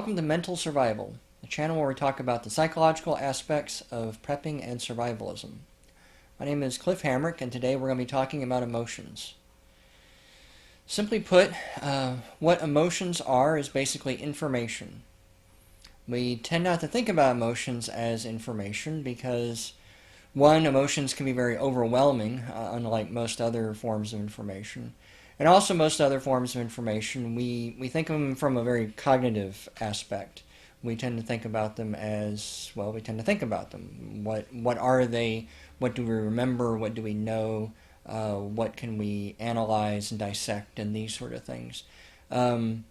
Welcome to Mental Survival, the channel where we talk about the psychological aspects of prepping and survivalism. My name is Cliff Hamrick, and today we're going to be talking about emotions. Simply put, what emotions are is basically information. We tend not to think about emotions as information because, one, emotions can be very overwhelming, unlike most other forms of information. And also most other forms of information, we think of them from a very cognitive aspect. We tend to think about them as, well, we tend to think about them. What are they? What do we remember? What do we know? What can we analyze and dissect and these sort of things? And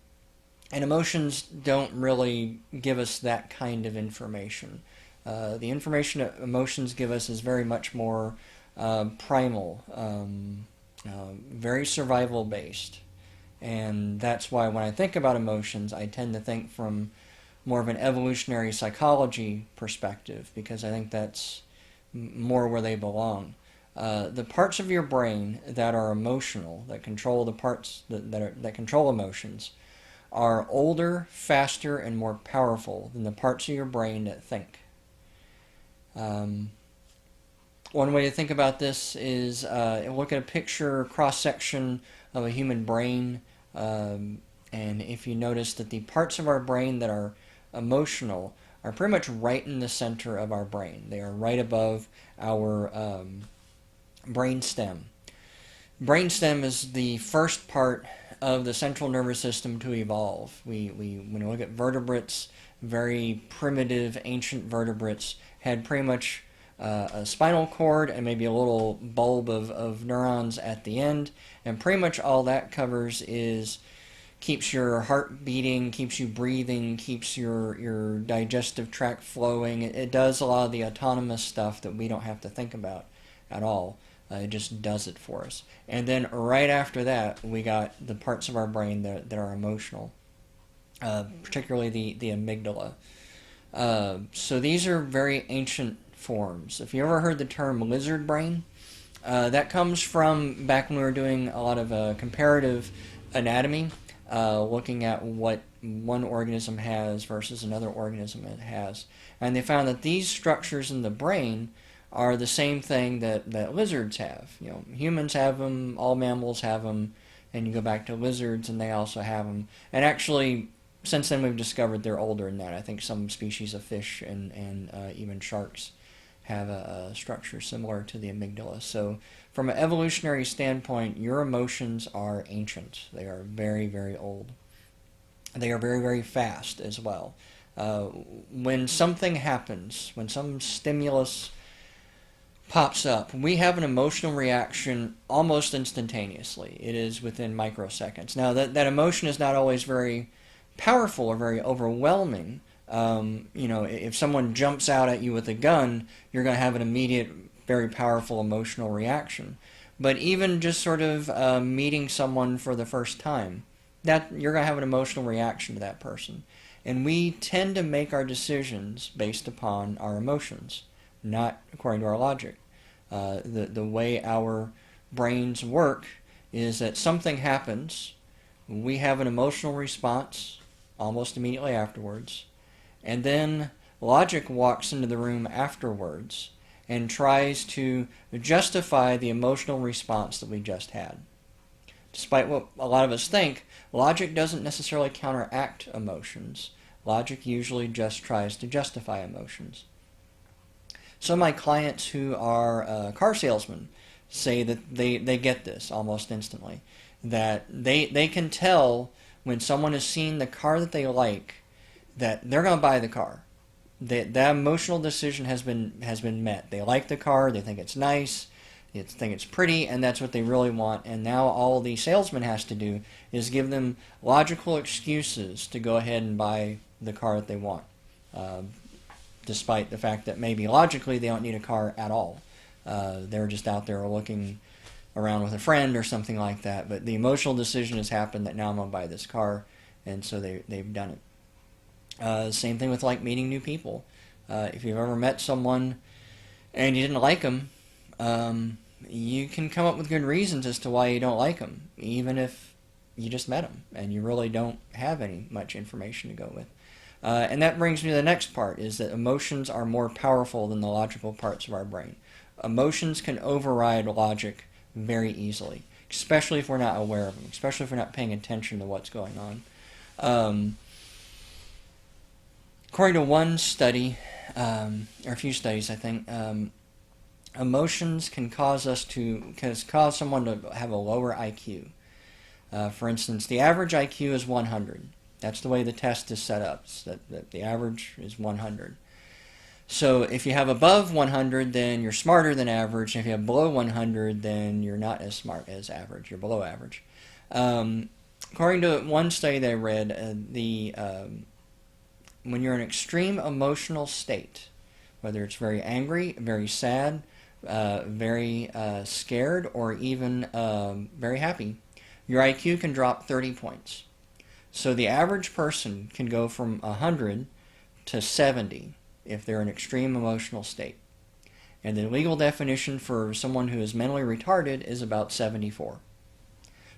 emotions don't really give us that kind of information. The information that emotions give us is very much more primal, very survival based. And that's why when I think about emotions, I tend to think from more of an evolutionary psychology perspective, because I think that's more where they belong. The parts of your brain that are emotional, that control the parts that control emotions, are older, faster, and more powerful than the parts of your brain that think. One way to think about this is look at a picture cross-section of a human brain, and if you notice that the parts of our brain that are emotional are pretty much right in the center of our brain. They are right above our brain stem. Brain stem is the first part of the central nervous system to evolve. When we look at vertebrates, very primitive, ancient vertebrates had pretty much a spinal cord and maybe a little bulb of neurons at the end, and pretty much all that covers is keeps your heart beating, keeps you breathing, keeps your digestive tract flowing. It does a lot of the autonomous stuff that we don't have to think about at all. It just does it for us. And then right after that, we got the parts of our brain that are emotional, particularly the amygdala. So these are very ancient forms. If you ever heard the term lizard brain, that comes from back when we were doing a lot of comparative anatomy, looking at what one organism has versus another organism has. And they found that these structures in the brain are the same thing that lizards have. You know, humans have them, all mammals have them, and you go back to lizards and they also have them. And actually, since then we've discovered they're older than that. I think some species of fish and even sharks have a structure similar to the amygdala. So from an evolutionary standpoint, your emotions are ancient. They are very, very old. They are very, very fast as well. When something happens, when some stimulus pops up, we have an emotional reaction almost instantaneously. It is within microseconds. Now, that emotion is not always very powerful or very overwhelming. If someone jumps out at you with a gun, you're going to have an immediate, very powerful emotional reaction. But even just sort of meeting someone for the first time, that you're going to have an emotional reaction to that person. And we tend to make our decisions based upon our emotions, not according to our logic. The way our brains work is that something happens, we have an emotional response almost immediately afterwards, and then logic walks into the room afterwards and tries to justify the emotional response that we just had. Despite what a lot of us think, logic doesn't necessarily counteract emotions. Logic usually just tries to justify emotions. Some of my clients who are car salesmen say that they get this almost instantly. That they can tell when someone has seen the car that they like, that they're going to buy the car. That emotional decision has been met. They like the car, they think it's nice, they think it's pretty, and that's what they really want. And now all the salesman has to do is give them logical excuses to go ahead and buy the car that they want. Despite the fact that maybe logically they don't need a car at all. They're just out there looking around with a friend or something like that. But the emotional decision has happened that now I'm going to buy this car, and so they've done it. Same thing with like meeting new people. If you've ever met someone and you didn't like them, you can come up with good reasons as to why you don't like them, even if you just met them and you really don't have any much information to go with. And that brings me to the next part, is that emotions are more powerful than the logical parts of our brain. Emotions can override logic very easily, especially if we're not aware of them, especially if we're not paying attention to what's going on. According to one study, or a few studies, I think, emotions can cause someone to have a lower IQ. For instance, the average IQ is 100. That's the way the test is set up. That the average is 100. So if you have above 100, then you're smarter than average. And if you have below 100, then you're not as smart as average. You're below average. According to one study that I read, when you're in an extreme emotional state, whether it's very angry, very sad, very scared, or even very happy, your IQ can drop 30 points. So the average person can go from 100 to 70 if they're in an extreme emotional state. And the legal definition for someone who is mentally retarded is about 74.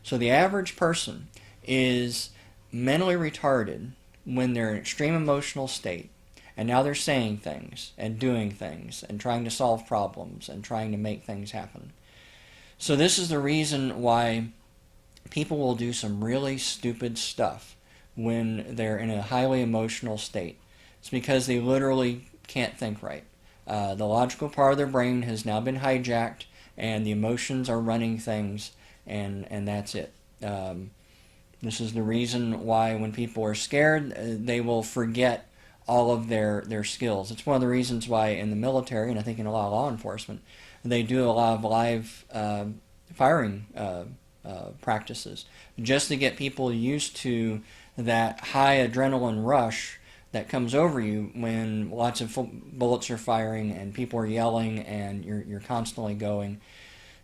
So the average person is mentally retarded when they're in an extreme emotional state, and now they're saying things and doing things and trying to solve problems and trying to make things happen. So this is the reason why people will do some really stupid stuff when they're in a highly emotional state. It's because they literally can't think right. The logical part of their brain has now been hijacked, and the emotions are running things, and that's it. This is the reason why when people are scared, they will forget all of their skills. It's one of the reasons why in the military, and I think in a lot of law enforcement, they do a lot of live firing practices, just to get people used to that high adrenaline rush that comes over you when lots of bullets are firing and people are yelling and you're constantly going.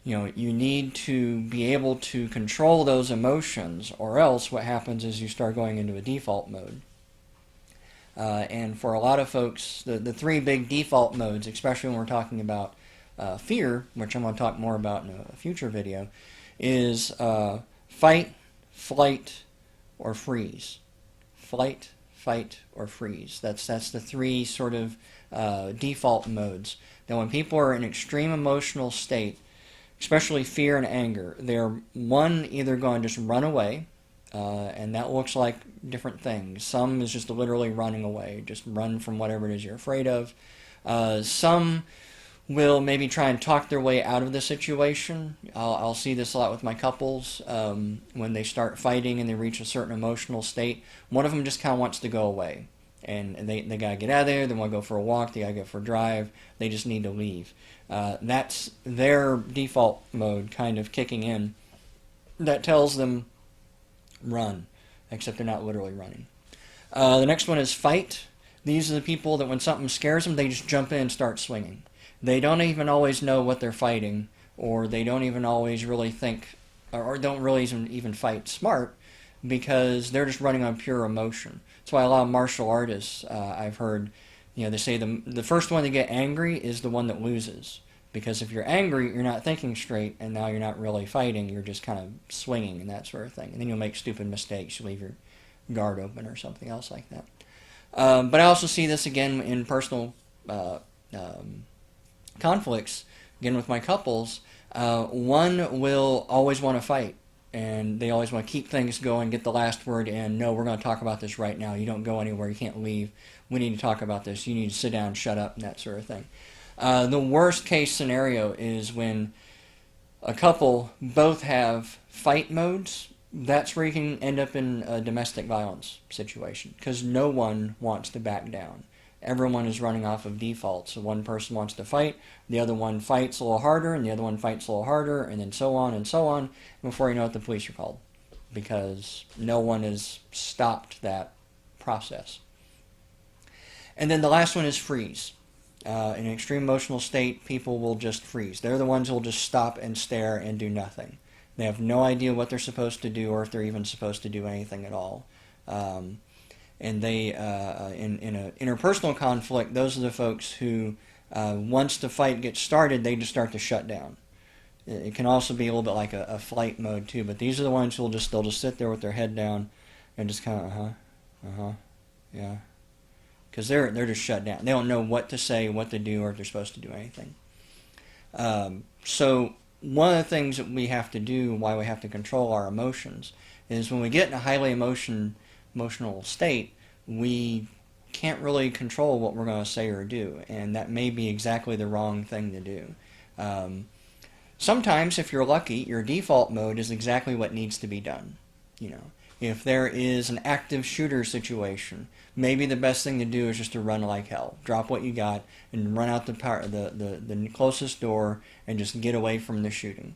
You need to be able to control those emotions, or else what happens is you start going into a default mode. And for a lot of folks, the three big default modes, especially when we're talking about fear, which I'm going to talk more about in a future video, is fight, flight, or freeze. Flight, fight, or freeze. That's the three sort of default modes. Now, when people are in an extreme emotional state, especially fear and anger, they're either going to just run away, and that looks like different things. Some is just literally running away, just run from whatever it is you're afraid of. Some will maybe try and talk their way out of the situation. I'll see this a lot with my couples. When they start fighting and they reach a certain emotional state, one of them just kind of wants to go away. And they got to get out of there, they want to go for a walk, they got to go for a drive, they just need to leave. That's their default mode kind of kicking in. That tells them run, except they're not literally running. The next one is fight. These are the people that when something scares them, they just jump in and start swinging. They don't even always know what they're fighting, or they don't even always really think, or don't really even fight smart, because they're just running on pure emotion. That's why a lot of martial artists, I've heard, they say the first one to get angry is the one that loses. Because if you're angry, you're not thinking straight, and now you're not really fighting, you're just kind of swinging and that sort of thing. And then you'll make stupid mistakes. You'll leave your guard open or something else like that. But I also see this again in personal conflicts, again with my couples. One will always want to fight, and they always want to keep things going, get the last word in. No, we're going to talk about this right now. You don't go anywhere. You can't leave. We need to talk about this. You need to sit down, shut up, and that sort of thing. The worst case scenario is when a couple both have fight modes. That's where you can end up in a domestic violence situation, because no one wants to back down. Everyone is running off of default. So one person wants to fight, the other one fights a little harder, and the other one fights a little harder, and then so on and so on. Before you know it, the police are called, because no one has stopped that process. And then the last one is freeze. In an extreme emotional state, people will just freeze. They're the ones who will just stop and stare and do nothing. They have no idea what they're supposed to do, or if they're even supposed to do anything at all. And they, in an interpersonal conflict, those are the folks who, once the fight gets started, they just start to shut down. It can also be a little bit like a flight mode too, but these are the ones who'll they'll just sit there with their head down and just kind of, yeah, because they're just shut down. They don't know what to say, what to do, or if they're supposed to do anything. So one of the things that we have to do, why we have to control our emotions, is when we get in a highly emotional state, we can't really control what we're going to say or do, and that may be exactly the wrong thing to do. Sometimes, if you're lucky, your default mode is exactly what needs to be done. If there is an active shooter situation, maybe the best thing to do is just to run like hell. Drop what you got and run out the closest door and just get away from the shooting.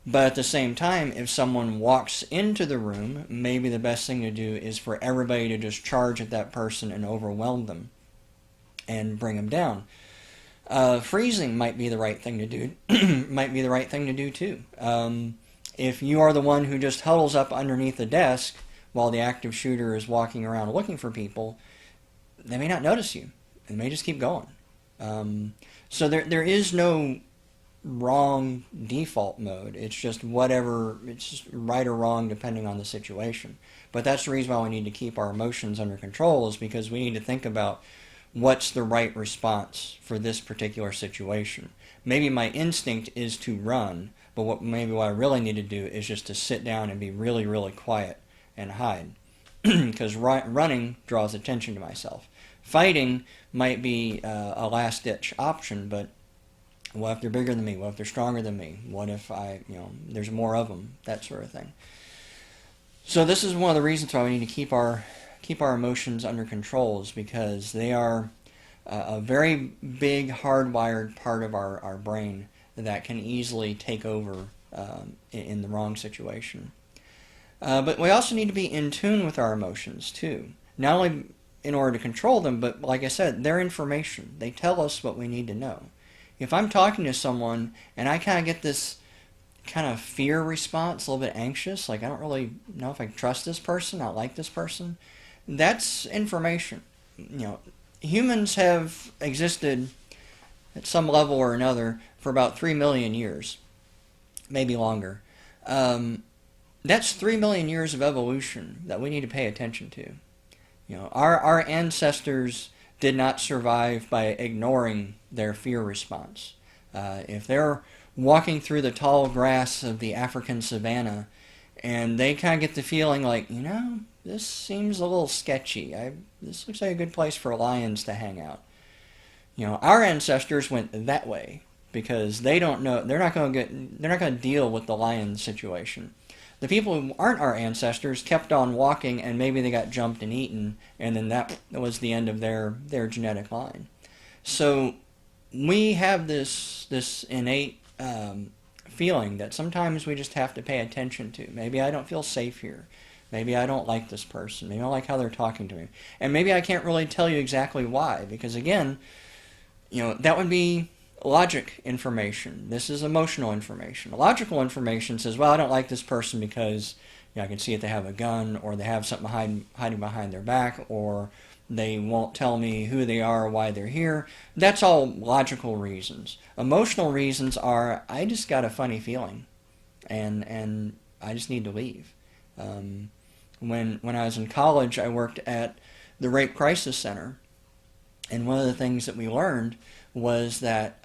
But at the same time, if someone walks into the room, maybe the best thing to do is for everybody to just charge at that person and overwhelm them and bring them down. Freezing might be the right thing to do. Might be the right thing to do too. If you are the one who just huddles up underneath the desk while the active shooter is walking around looking for people, they may not notice you. They may just keep going. So there is no wrong default mode. It's just whatever, it's just right or wrong depending on the situation. But that's the reason why we need to keep our emotions under control, is because we need to think about what's the right response for this particular situation. Maybe my instinct is to run, but what I really need to do is just to sit down and be really, really quiet and hide. Because running draws attention to myself. Fighting might be a last-ditch option, but what if they're bigger than me? What if they're stronger than me? What if there's more of them? That sort of thing. So this is one of the reasons why we need to keep our emotions under control, is because they are a very big hardwired part of our brain that can easily take over in the wrong situation. But we also need to be in tune with our emotions too. Not only in order to control them, but like I said, they're information. They tell us what we need to know. If I'm talking to someone and I kind of get this kind of fear response, a little bit anxious, like I don't really know if I trust this person, I like this person, that's information. Humans have existed at some level or another for about 3 million years, maybe longer. That's 3 million years of evolution that we need to pay attention to. Our ancestors did not survive by ignoring their fear response. If they're walking through the tall grass of the African savanna and they kind of get the feeling like, this seems a little sketchy. This looks like a good place for lions to hang out. Our ancestors went that way because they don't know, they're not going to deal with the lion situation. The people who aren't our ancestors kept on walking, and maybe they got jumped and eaten, and then that was the end of their genetic line. So we have this innate feeling that sometimes we just have to pay attention to. Maybe I don't feel safe here. Maybe I don't like this person. Maybe I don't like how they're talking to me. And maybe I can't really tell you exactly why, because again, that would be logic information. This is emotional information. Logical information says, well, I don't like this person because I can see if they have a gun, or they have something hiding behind their back, or they won't tell me who they are or why they're here. That's all logical reasons. Emotional reasons are, I just got a funny feeling, and I just need to leave. When I was in college, I worked at the Rape Crisis Center, and one of the things that we learned was that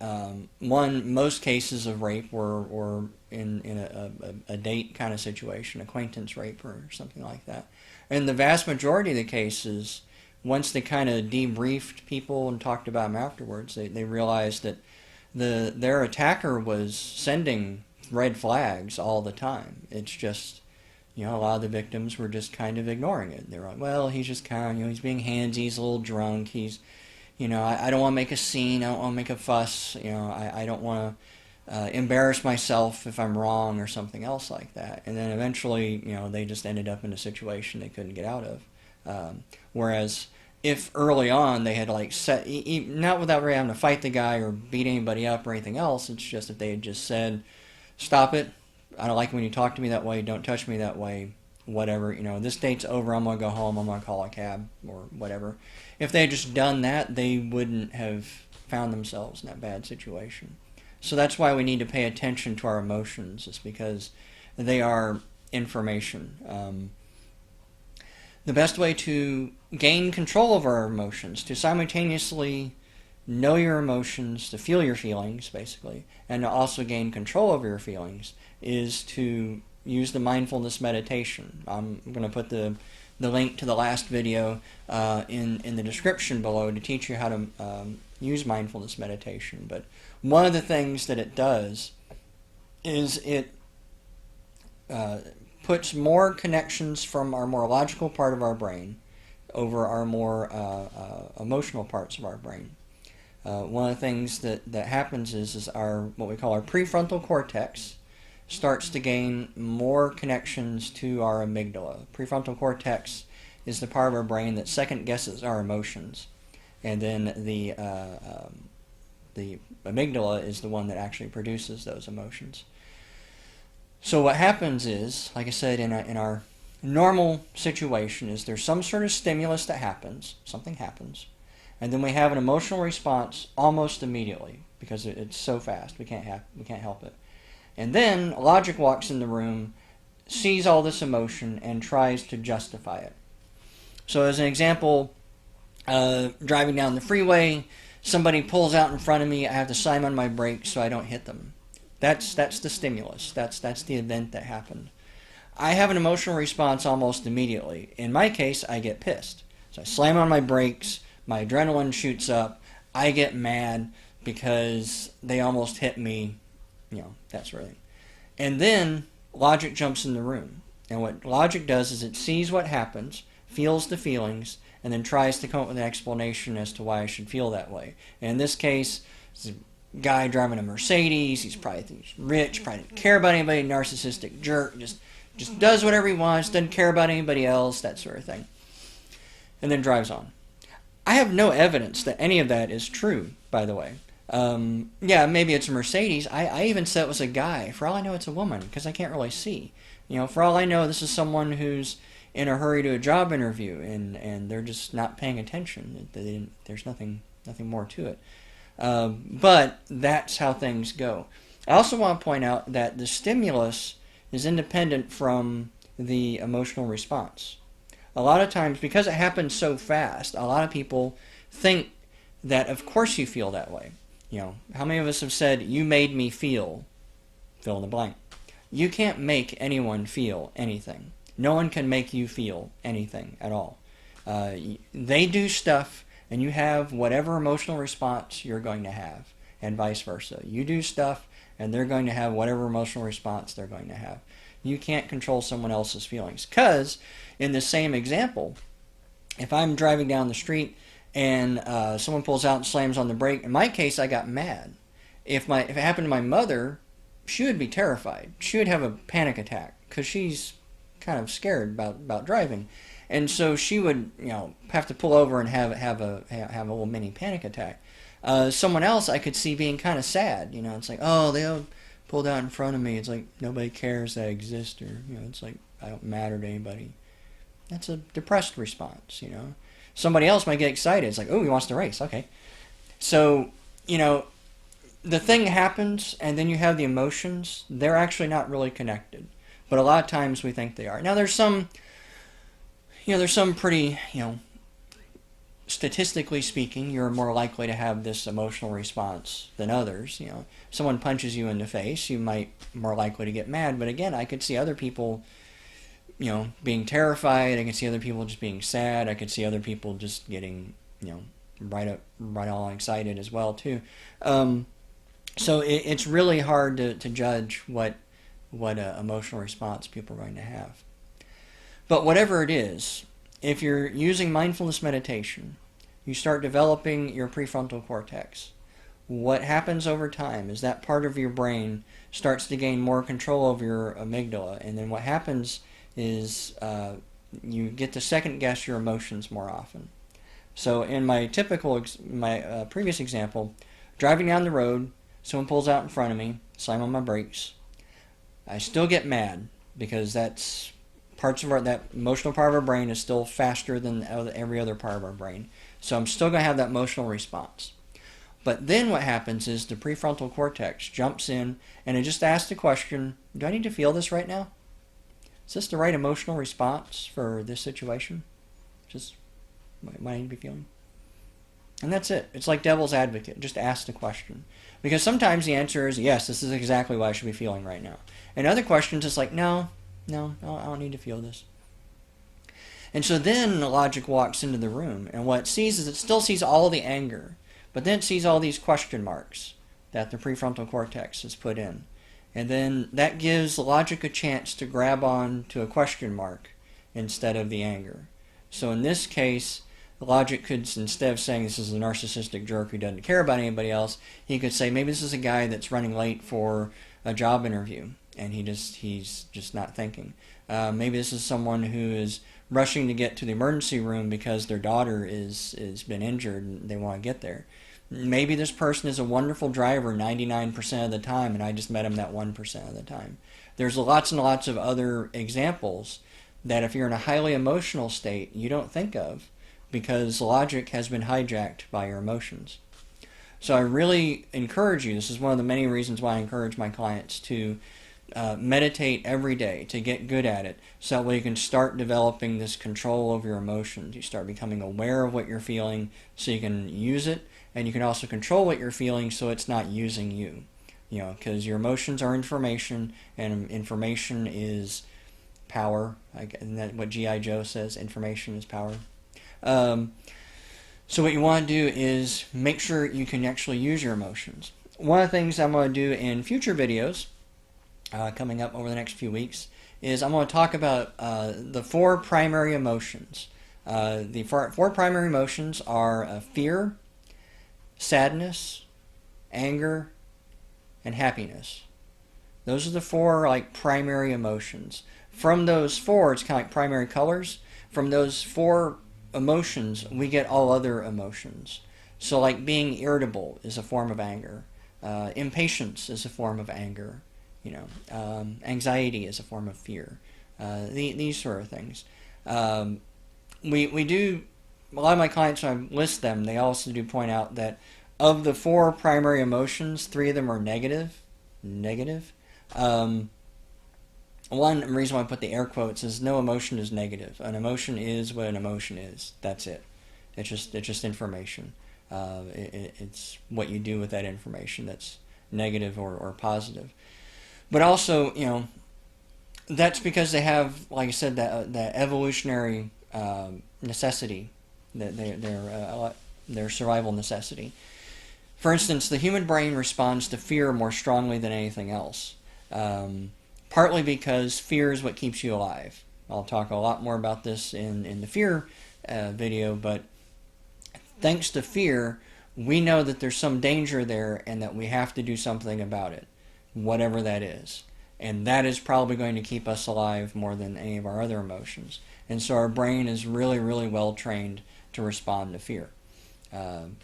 most cases of rape were in a date kind of situation, acquaintance rape or something like that. And the vast majority of the cases, once they kind of debriefed people and talked about them afterwards, they realized that their attacker was sending red flags all the time. It's just, a lot of the victims were just kind of ignoring it. They were like, well, he's just kind of, he's being handsy, he's a little drunk, he's, I don't want to make a scene, I don't want to make a fuss, I don't want to embarrass myself if I'm wrong or something else like that. And then eventually, they just ended up in a situation they couldn't get out of. Whereas if early on they had not without really having to fight the guy or beat anybody up or anything else, it's just if they had just said, stop it, I don't like when you talk to me that way, don't touch me that way, whatever, this date's over, I'm going to go home, I'm going to call a cab or whatever. If they had just done that, they wouldn't have found themselves in that bad situation. So that's why we need to pay attention to our emotions, is because they are information. the best way to gain control over our emotions, to simultaneously know your emotions, to feel your feelings, basically, and to also gain control over your feelings, is to use the mindfulness meditation. I'm going to put the link to the last video in the description below to teach you how to use mindfulness meditation. But one of the things that it does is it puts more connections from our more logical part of our brain over our more emotional parts of our brain. One of the things that happens is our what we call our prefrontal cortex starts to gain more connections to our amygdala. Prefrontal cortex is the part of our brain that second guesses our emotions, and then the amygdala is the one that actually produces those emotions. So what happens is, like I said, in our normal situation, is there's some sort of stimulus that happens, something happens, and then we have an emotional response almost immediately because it's so fast we can't help it. And then logic walks in the room, sees all this emotion, and tries to justify it. So as an example, driving down the freeway, somebody pulls out in front of me, I have to slam on my brakes so I don't hit them. That's the stimulus. That's the event that happened. I have an emotional response almost immediately. In my case, I get pissed. So I slam on my brakes, my adrenaline shoots up, I get mad because they almost hit me, that sort of thing. And then logic jumps in the room. And what logic does is it sees what happens, feels the feelings, and then tries to come up with an explanation as to why I should feel that way. And in this case, it's a guy driving a Mercedes. He's rich, probably doesn't care about anybody, narcissistic jerk, just does whatever he wants, doesn't care about anybody else, that sort of thing. And then drives on. I have no evidence that any of that is true, by the way. Yeah, maybe it's a Mercedes. I even said it was a guy. For all I know, it's a woman, because I can't really see. For all I know, this is someone who's in a hurry to a job interview, and they're just not paying attention. There's nothing more to it. But that's how things go. I also want to point out that the stimulus is independent from the emotional response. A lot of times, because it happens so fast, a lot of people think that of course you feel that way. How many of us have said, you made me feel, fill in the blank. You can't make anyone feel anything. No one can make you feel anything at all. They do stuff, and you have whatever emotional response you're going to have, and vice versa. You do stuff, and they're going to have whatever emotional response they're going to have. You can't control someone else's feelings. Because, in the same example, if I'm driving down the street and someone pulls out and slams on the brake, in my case, I got mad. If it happened to my mother, she would be terrified. She would have a panic attack because she's kind of scared about driving, and so she would have to pull over and have a little mini panic attack. Someone else I could see being kind of sad. It's like, oh, they all pulled out in front of me. It's like nobody cares that I exist, or it's like I don't matter to anybody. That's a depressed response. Somebody else might get excited. It's like, oh, he wants to race. Okay, so the thing happens, and then you have the emotions. They're actually not really connected, but a lot of times we think they are. Now there's some pretty, statistically speaking, you're more likely to have this emotional response than others. Someone punches you in the face, you might more likely to get mad. But again, I could see other people, being terrified. I could see other people just being sad. I could see other people just getting, right all excited as well too. So it's really hard to judge what emotional response people are going to have. But whatever it is, if you're using mindfulness meditation, you start developing your prefrontal cortex. What happens over time is that part of your brain starts to gain more control over your amygdala, and then what happens is you get to second guess your emotions more often. So in my previous example, driving down the road, someone pulls out in front of me, slam on my brakes. I still get mad because that emotional part of our brain is still faster than every other part of our brain. So I'm still going to have that emotional response. But then what happens is the prefrontal cortex jumps in and it just asks the question, do I need to feel this right now? Is this the right emotional response for this situation? Just what I need to be feeling. And that's it. It's like devil's advocate. Just ask the question. Because sometimes the answer is, yes, this is exactly what I should be feeling right now. And other questions, it's like, no, I don't need to feel this. And so then the logic walks into the room, and what it sees is it still sees all the anger, but then it sees all these question marks that the prefrontal cortex has put in. And then that gives the logic a chance to grab on to a question mark instead of the anger. So in this case, the logic could, instead of saying this is a narcissistic jerk who doesn't care about anybody else, he could say maybe this is a guy that's running late for a job interview and he's just not thinking. Maybe this is someone who is rushing to get to the emergency room because their daughter is been injured and they want to get there. Maybe this person is a wonderful driver 99% of the time and I just met him that 1% of the time. There's lots and lots of other examples that if you're in a highly emotional state you don't think of because logic has been hijacked by your emotions. So I really encourage you, this is one of the many reasons why I encourage my clients to meditate every day, to get good at it, so that way you can start developing this control over your emotions. You start becoming aware of what you're feeling so you can use it, and you can also control what you're feeling so it's not using you. You know, because your emotions are information, and information is power. Isn't that what G.I. Joe says? Information is power. So what you want to do is make sure you can actually use your emotions. One of the things I'm going to do in future videos coming up over the next few weeks is I'm going to talk about the 4 primary emotions. The four primary emotions are fear, sadness, anger, and happiness. Those are the 4 primary emotions. From those 4, it's kind of like primary colors. From those 4 emotions, we get all other emotions. So like being irritable is a form of anger. Impatience is a form of anger. Anxiety is a form of fear. These sort of things. We do, a lot of my clients, when I list them, they also do point out that of the 4 primary emotions, 3 of them are negative. One reason why I put the air quotes is no emotion is negative. An emotion is what an emotion is. That's it. It's just information. It's what you do with that information that's negative or positive. But also, that's because they have, like I said, that evolutionary necessity, their survival necessity. For instance, the human brain responds to fear more strongly than anything else. Partly because fear is what keeps you alive. I'll talk a lot more about this in the fear video, but thanks to fear, we know that there's some danger there and that we have to do something about it, whatever that is. And that is probably going to keep us alive more than any of our other emotions. And so our brain is really, really well trained to respond to fear.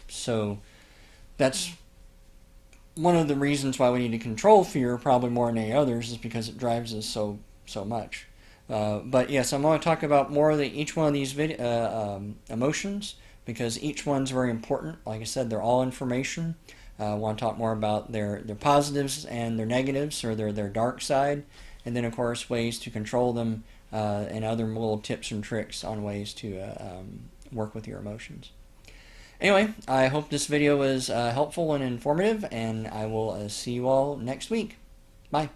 So that's one of the reasons why we need to control fear, probably more than any others, is because it drives us so much. But yes, I'm going to talk about more of each one of these emotions, because each one's very important. Like I said, they're all information. I want to talk more about their positives and their negatives, or their dark side, and then of course ways to control them, and other little tips and tricks on ways to work with your emotions. Anyway, I hope this video was helpful and informative, and I will see you all next week. Bye.